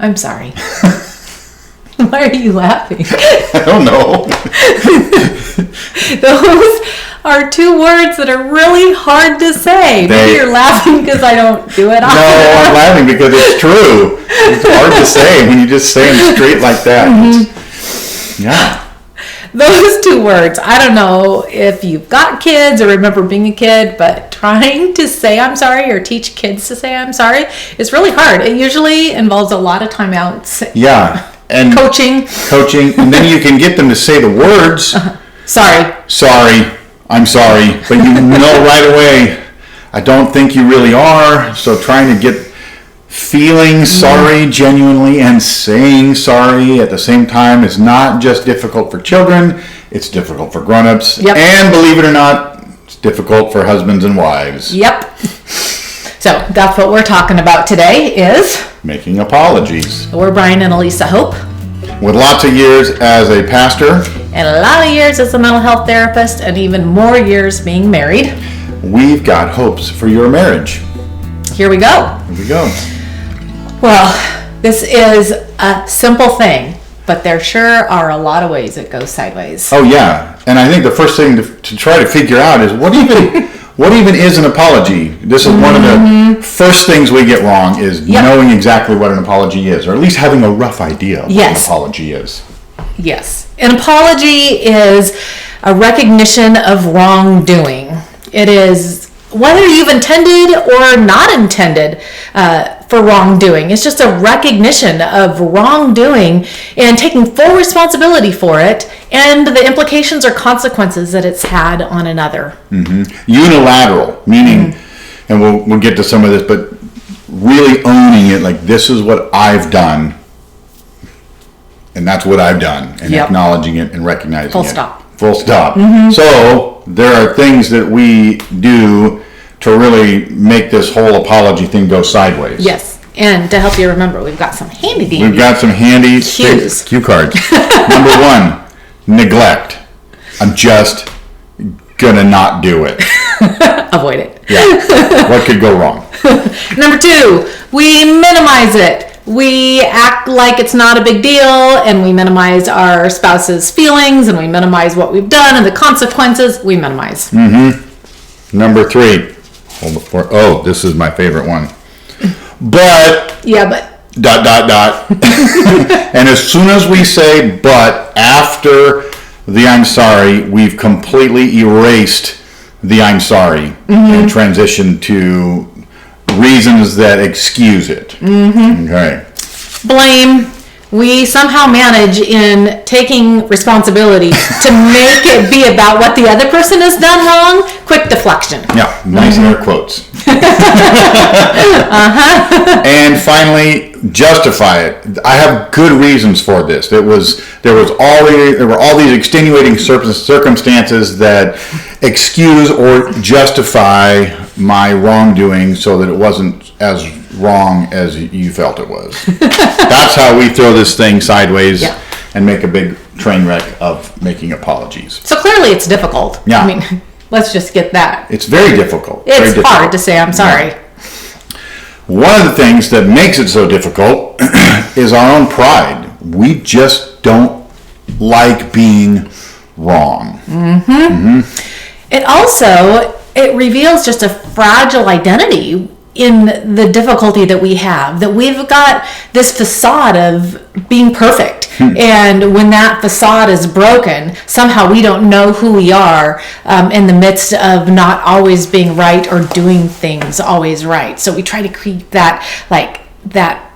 I'm sorry. Why are you laughing? I don't know. Those are two words that are really hard to say. Maybe you're laughing because I don't do it often. No, I'm laughing because it's true. It's hard to say when you just say them straight like that. Mm-hmm. Yeah. Those two words, I don't know if you've got kids or remember being a kid, but trying to say I'm sorry or teach kids to say I'm sorry is really hard. It usually involves a lot of timeouts. Yeah. And coaching, and then you can get them to say the words. Sorry, I'm sorry, but you know right away, I don't think you really are. So trying to get feeling sorry genuinely and saying sorry at the same time is not just difficult for children, it's difficult for grown-ups. Yep. And believe it or not, it's difficult for husbands and wives. Yep. So that's what we're talking about today is making apologies. We're Brian and Elisa Hope. With lots of years as a pastor. And a lot of years as a mental health therapist and even more years being married. We've got hopes for your marriage. Here we go. Here we go. Well, this is a simple thing, but there sure are a lot of ways it goes sideways. Oh, yeah. And I think the first thing to try to figure out is what even is an apology? This is one of the first things we get wrong is knowing exactly what an apology is, or at least having a rough idea of what an apology is. Yes. An apology is a recognition of wrongdoing. It is whether you've intended or not intended for wrongdoing. It's just a recognition of wrongdoing and taking full responsibility for it and the implications or consequences that it's had on another. Mm-hmm. Unilateral, meaning, and we'll get to some of this, but really owning it, like this is what I've done, and that's what I've done, and acknowledging it and recognizing it. Full stop. Full stop. Mm-hmm. So there are things that we do to really make this whole apology thing go sideways. Yes. And to help you remember, we've got some handy dandy. We've got some handy cues. Cue cards. Number one, neglect. I'm just gonna not do it. Avoid it. Yeah. What could go wrong? Number two, we minimize it. We act like it's not a big deal, and we minimize our spouse's feelings, and we minimize what we've done and the consequences. We minimize. Mm-hmm. Number three. This is my favorite one. But. Yeah, but. ... And as soon as we say but after the I'm sorry, we've completely erased the I'm sorry and transitioned to reasons that excuse it. Mm-hmm. Okay. Blame. We somehow manage in taking responsibility to make it be about what the other person has done wrong. Quick deflection. Yeah, nice air quotes. And finally, justify it. I have good reasons for this. There were all these extenuating circumstances that excuse or justify my wrongdoing so that it wasn't as wrong as you felt it was. That's how we throw this thing sideways and make a big train wreck of making apologies. So clearly it's difficult. Yeah. I mean, let's just get that. It's very difficult. It's hard to say I'm sorry. Yeah. One of the things that makes it so difficult is our own pride. We just don't like being wrong. Mm-hmm. Mm-hmm. It reveals just a fragile identity in the difficulty that we have, that we've got this facade of being perfect. And when that facade is broken, somehow we don't know who we are in the midst of not always being right or doing things always right. So we try to create that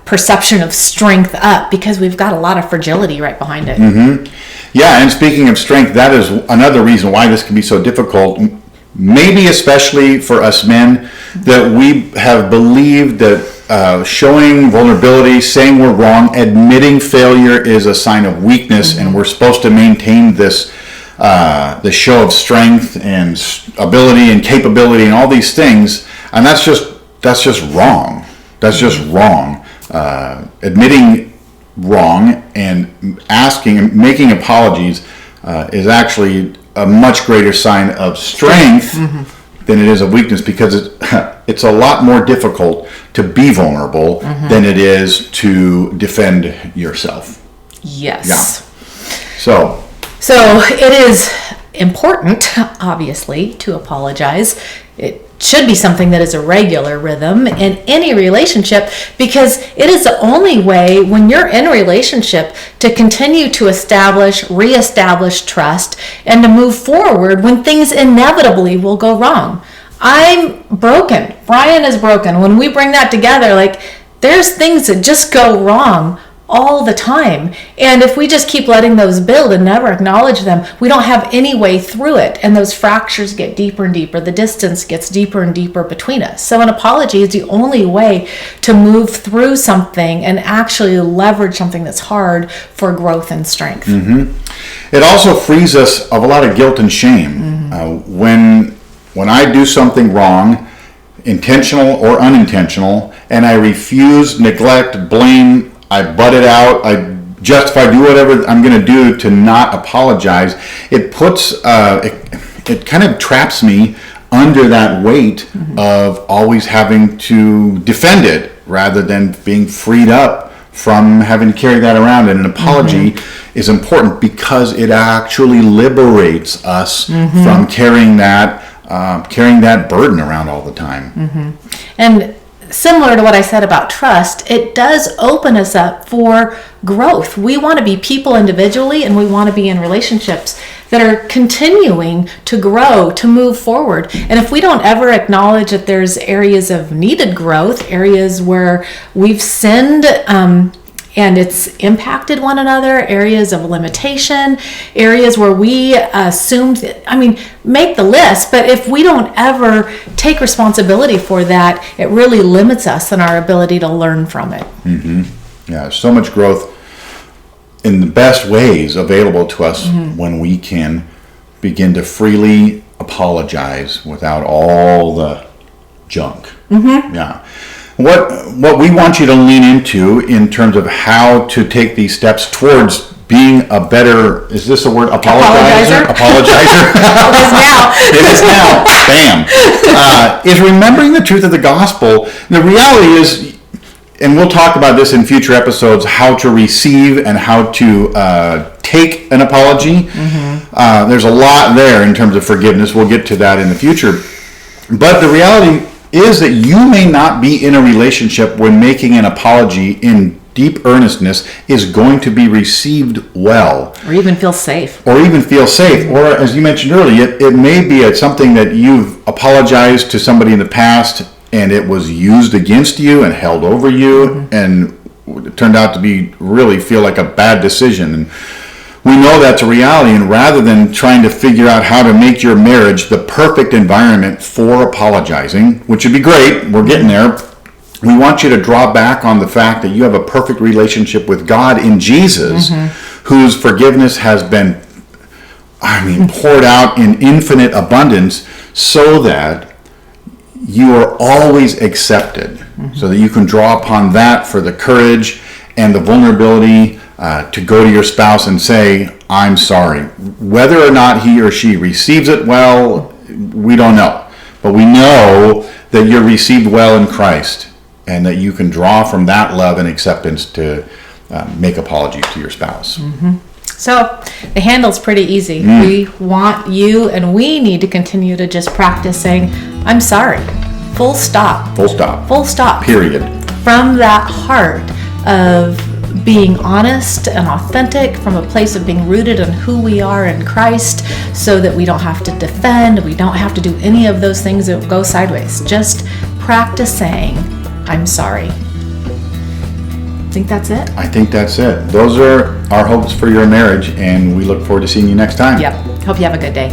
perception of strength up because we've got a lot of fragility right behind it. Mm-hmm. Yeah, and speaking of strength, that is another reason why this can be so difficult. Maybe especially for us men, that we have believed that showing vulnerability, saying we're wrong, admitting failure is a sign of weakness, and we're supposed to maintain this show of strength and ability and capability and all these things, and that's just wrong. That's just wrong. Admitting wrong and asking and making apologies is actually a much greater sign of strength than it is of weakness, because it's a lot more difficult to be vulnerable than it is to defend yourself. Yes. Yeah. So it is important, obviously, to apologize. It should be something that is a regular rhythm in any relationship, because it is the only way, when you're in a relationship, to continue to reestablish trust and to move forward when things inevitably will go wrong. I'm broken. Brian is broken. When we bring that together, like, there's things that just go wrong all the time. And if we just keep letting those build and never acknowledge them, we don't have any way through it. And those fractures get deeper and deeper. The distance gets deeper and deeper between us. So an apology is the only way to move through something and actually leverage something that's hard for growth and strength. it also frees us of a lot of guilt and shame. When I do something wrong, intentional or unintentional, and I refuse, neglect, blame, I butt it out, I justify, do whatever I'm going to do to not apologize, it puts, it kind of traps me under that weight of always having to defend it rather than being freed up from having to carry that around. And an apology is important because it actually liberates us from carrying that burden around all the time. And similar to what I said about trust, it does open us up for growth. We want to be people individually, and we want to be in relationships that are continuing to grow, to move forward. And if we don't ever acknowledge that there's areas of needed growth, areas where we've sinned, and it's impacted one another, areas of limitation, areas where we assumed, make the list, but if we don't ever take responsibility for that, it really limits us in our ability to learn from it. Yeah, so much growth in the best ways available to us when we can begin to freely apologize without all the junk. Yeah. What we want you to lean into in terms of how to take these steps towards being a better, is this a word? Apologizer? Apologizer. It is now. Bam. Is remembering the truth of the gospel. The reality is, and we'll talk about this in future episodes, how to receive and how to take an apology. There's a lot there in terms of forgiveness. We'll get to that in the future. But the reality is that you may not be in a relationship when making an apology in deep earnestness is going to be received well. Or even feel safe. Or as you mentioned earlier, it may be something that you've apologized to somebody in the past and it was used against you and held over you and it turned out to be really feel like a bad decision. And we know that's a reality, and rather than trying to figure out how to make your marriage the perfect environment for apologizing, which would be great, we're getting there, we want you to draw back on the fact that you have a perfect relationship with God in Jesus, whose forgiveness has been, poured out in infinite abundance, so that you are always accepted, so that you can draw upon that for the courage and the vulnerability to go to your spouse and say, I'm sorry. Whether or not he or she receives it well, we don't know. But we know that you're received well in Christ and that you can draw from that love and acceptance to make apologies to your spouse. So the handle's pretty easy. We want you, and we need to continue to just practice saying, I'm sorry. Full stop. Full stop. Full stop. Period. From that heart of being honest and authentic, from a place of being rooted in who we are in Christ, so that we don't have to defend, we don't have to do any of those things that go sideways. Just practice saying, I'm sorry. Think that's it? I think that's it. Those are our hopes for your marriage, and we look forward to seeing you next time. Yep. Hope you have a good day.